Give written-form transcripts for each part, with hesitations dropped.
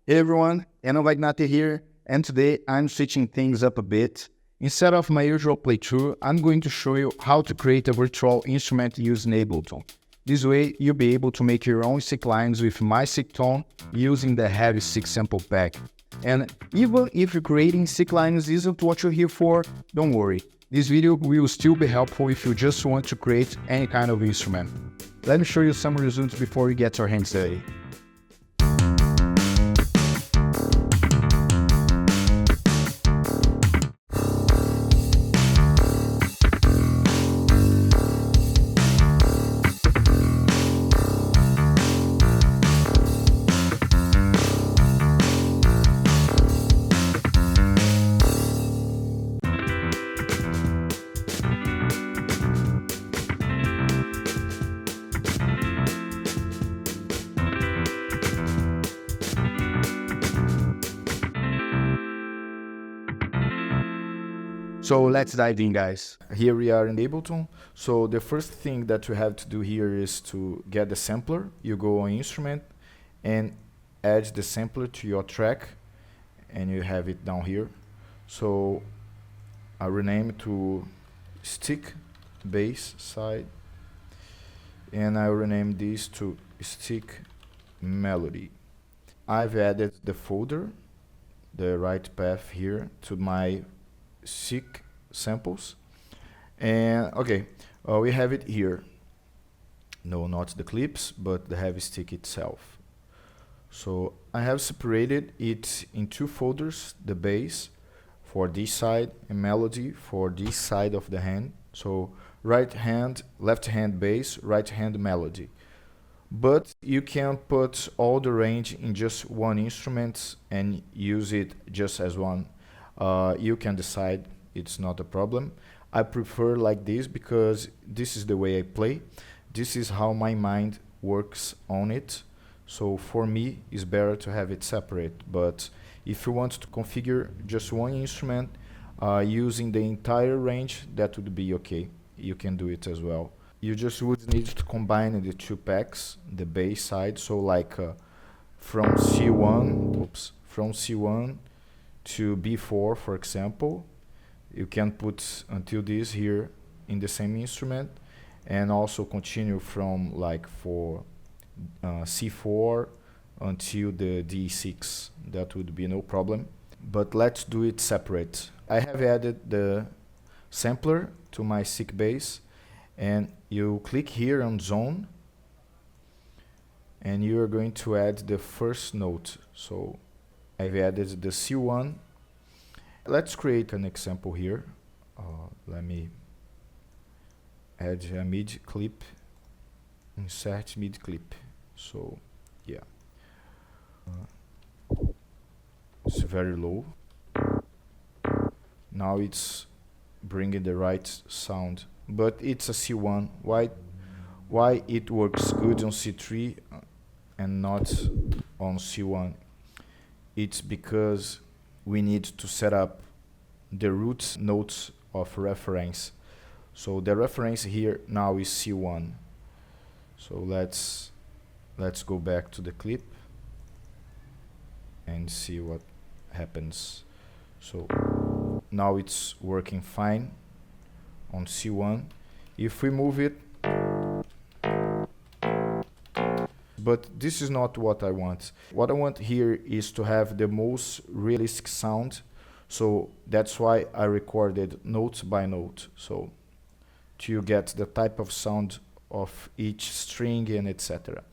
Hey everyone, Renan Weignater here, and today I'm switching things up a bit. Instead of my usual playthrough, I'm going to show you how to create a virtual instrument using Ableton. This way, you'll be able to make your own stick lines with my stick tone using the heavy stick sample pack. And even if creating stick lines isn't what you're here for, don't worry. This video will still be helpful if you just want to create any kind of instrument. Let me show you some results before you get your hands dirty. So let's dive in, guys. Here we are in Ableton. So the first thing that you have to do here is to get the sampler. You go on instrument and add the sampler to your track, and you have it down here. So I rename it to stick bass side, and I rename this to stick melody. I've added the folder, the right path here, to my stick samples, and okay, we have it here. No, not the clips, but the heavy stick itself. So I have separated it in two folders: the bass for this side and melody for this side of the hand. So right hand, left hand bass, right hand melody. But you can put all the range in just one instrument and use it just as one. You can decide, it's not a problem. I prefer like this because this is the way I play. This is how my mind works on it. So for me, it's better to have it separate. But if you want to configure just one instrument using the entire range, that would be okay. You can do it as well. You just would need to combine the two packs, the bass side. So like from C1 to B4, for example, you can put until this here in the same instrument, and also continue from like for C4 until the D6. That would be no problem. But let's do it separate. I have added the sampler to my stick bass, and you click here on zone, and you are going to add the first note. So I've added the C1. Let's create an example here. Let me add a mid clip, insert mid clip. So yeah, it's very low. Now it's bringing the right sound, but it's a C1. Why it works good on C3 and not on C1? It's because we need to set up the root notes of reference. So the reference here now is C1. So let's go back to the clip and see what happens. So now it's working fine on C1. If we move it, but this is not what I want. What I want here is to have the most realistic sound. So that's why I recorded note by note. So to get the type of sound of each string and etc.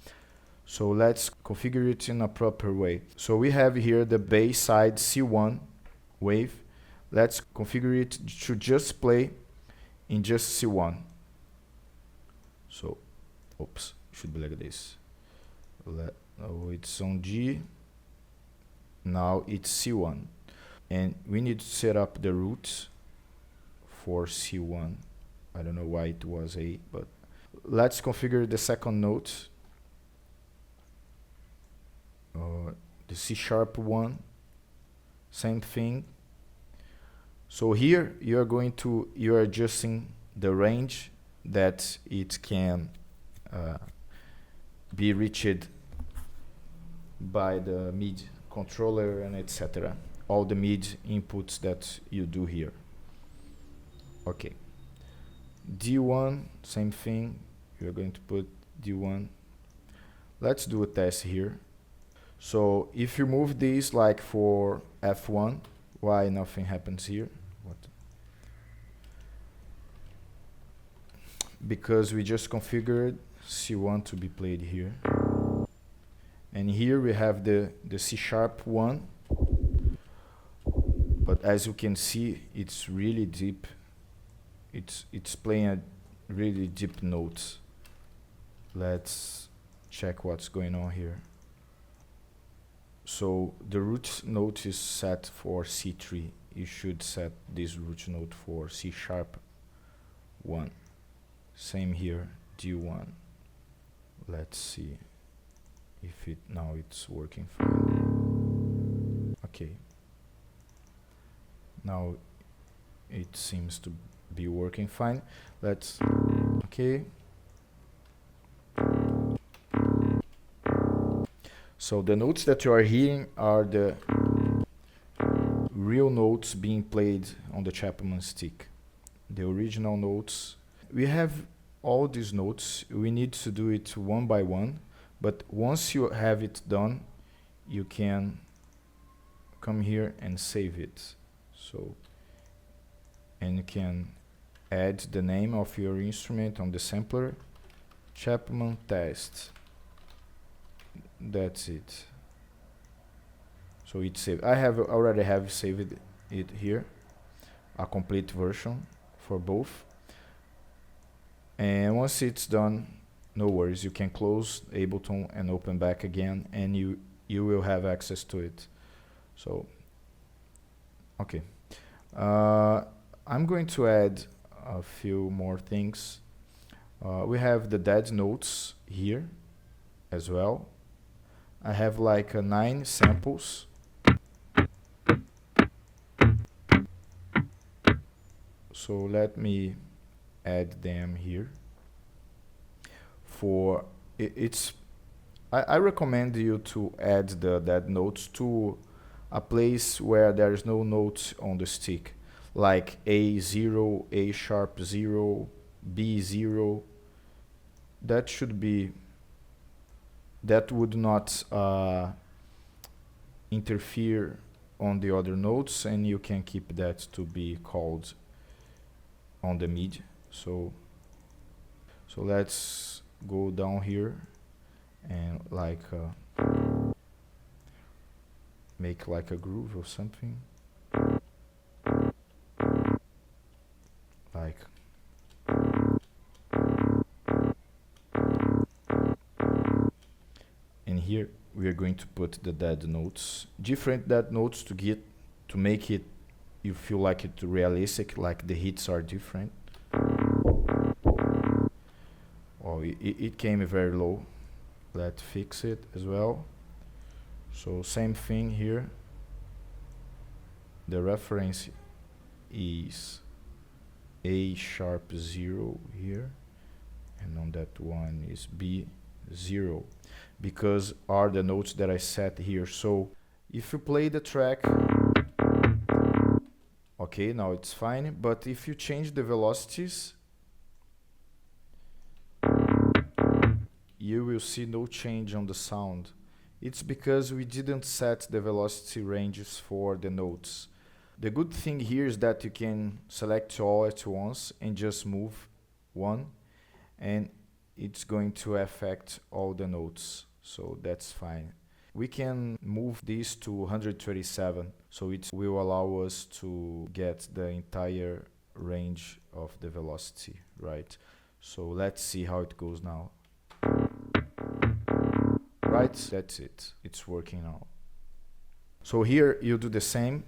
So let's configure it in a proper way. So we have here the bass side C1 wave. Let's configure it to just play in just C1. So, oops, should be like this. Oh, it's on G. Now it's C1. And we need to set up the roots for C1. I don't know why it was A, but let's configure the second note. The C sharp one, same thing. So here you are adjusting the range that it can be reached by the mid controller, and etc. All the MIDI inputs that you do here. Okay. D1, same thing. You're going to put D1. Let's do a test here. So if you move these like for F1, why nothing happens here? What? Because we just configured C1 to be played here. And here we have the C sharp one. But as you can see, it's really deep. It's playing a really deep notes. Let's check what's going on here. So the root note is set for C3. You should set this root note for C sharp 1. Same here, D1. Let's see if now it's working fine. Okay. Now it seems to be working fine. Let's, okay. So the notes that you are hearing are the real notes being played on the Chapman stick. The original notes. We have all these notes. We need to do it one by one. But once you have it done, you can come here and save it. So, and you can add the name of your instrument on the sampler, Chapman test. That's it. So it's saved. I already have saved it here, a complete version for both. And once it's done, no worries, you can close Ableton and open back again, and you will have access to it. So, okay. I'm going to add a few more things. We have the dead notes here as well. I have like 9 samples. So let me add them here. For I recommend you to add the dead notes to a place where there is no notes on the stick, like A0, A sharp 0, B0. That would not interfere on the other notes, and you can keep that to be called on the MIDI. So let's go down here and like make like a groove or something, like and here we are going to put the dead notes, different dead notes to make it you feel like it realistic, like the hits are different. Oh, it came very low. Let's fix it as well. So same thing here. The reference is A sharp 0 here, and on that one is B0, because are the notes that I set here. So if you play the track, okay, now it's fine, but if you change the velocities, you will see no change on the sound. It's because we didn't set the velocity ranges for the notes. The good thing here is that you can select all at once and just move one, and it's going to affect all the notes, so that's fine. We can move this to 127, so it will allow us to get the entire range of the velocity, right? So let's see how it goes now. Right, that's it. It's working now. So here you do the same.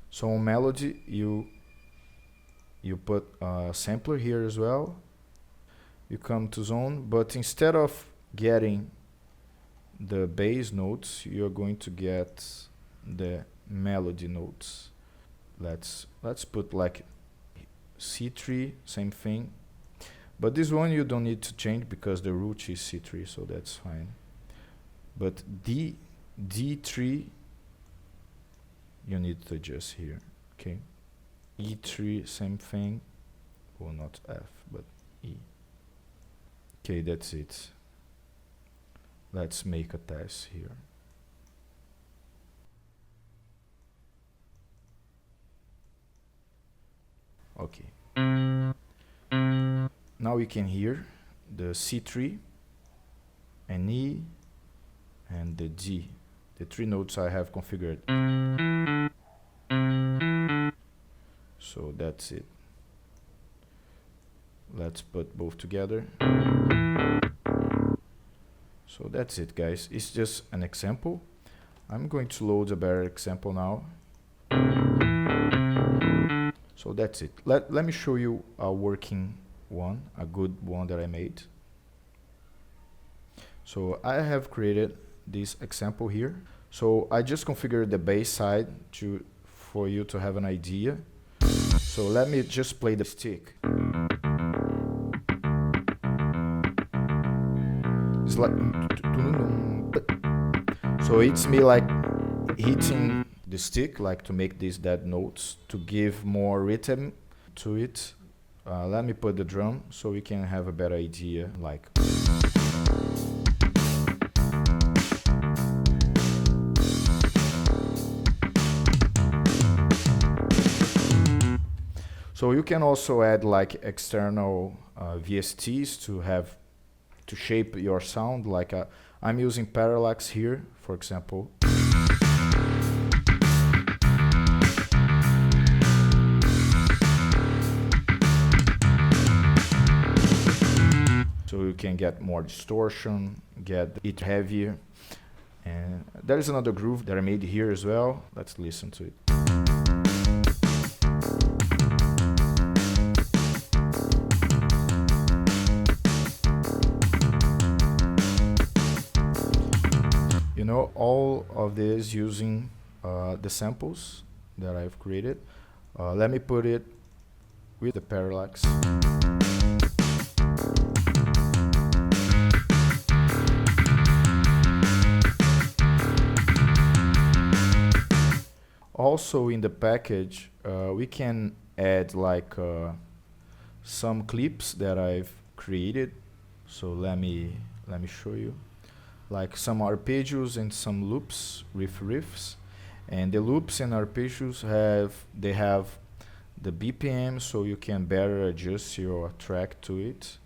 So on melody you put a sampler here as well. You come to zone, but instead of getting the bass notes, you're going to get the melody notes. Let's put like C3, same thing. But this one you don't need to change because the root is C3, so that's fine. But D3, you need to adjust here, okay? E3, same thing. Well, not F, but E. Okay, that's it. Let's make a test here. Okay. Now you can hear the C3 and E and the G, the 3 notes I have configured. So that's it. Let's put both together. So that's it, guys. It's just an example. I'm going to load a better example now. So that's it. Let me show you a working one, a good one that I made. So I have created this example here. So I just configured the bass side for you to have an idea. So let me just play the stick. It's like, so it's me like hitting the stick, like to make these dead notes, to give more rhythm to it. Let me put the drum so we can have a better idea, like. So you can also add like external VSTs to shape your sound. Like I'm using parallax here, for example. So you can get more distortion, get it heavier. And there is another groove that I made here as well. Let's listen to it. You know, all of this using the samples that I've created. Let me put it with the parallax. Also in the package, we can add like some clips that I've created. So let me show you. Like some arpeggios and some loops, riffs, and the loops and arpeggios have the BPM, so you can better adjust your track to it.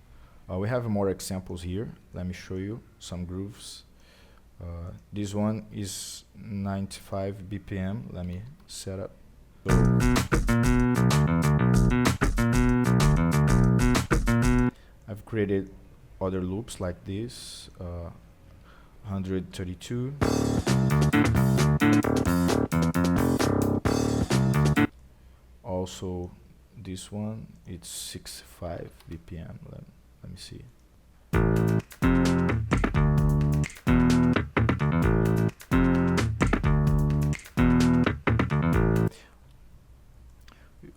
We have more examples here. Let me show you some grooves. This one is 95 BPM. Let me set up. I've created other loops like this. 132. Also this one, it's 65 BPM. Let me see.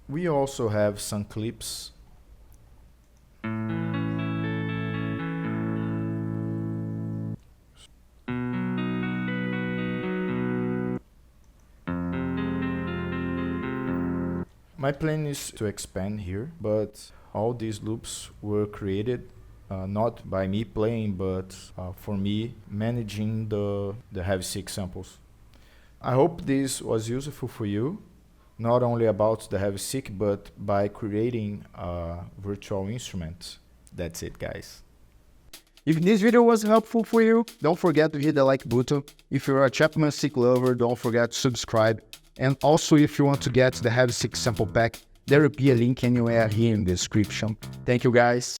We also have some clips. My plan is to expand here, but all these loops were created not by me playing, but for me managing the Heavy 6 samples. I hope this was useful for you, not only about the Heavy 6, but by creating a virtual instrument. That's it, guys. If this video was helpful for you, don't forget to hit the like button. If you're a Chapman 6 lover, don't forget to subscribe. And also, if you want to get the Heavy 6 sample pack, there will be a link anywhere here in the description. Thank you, guys.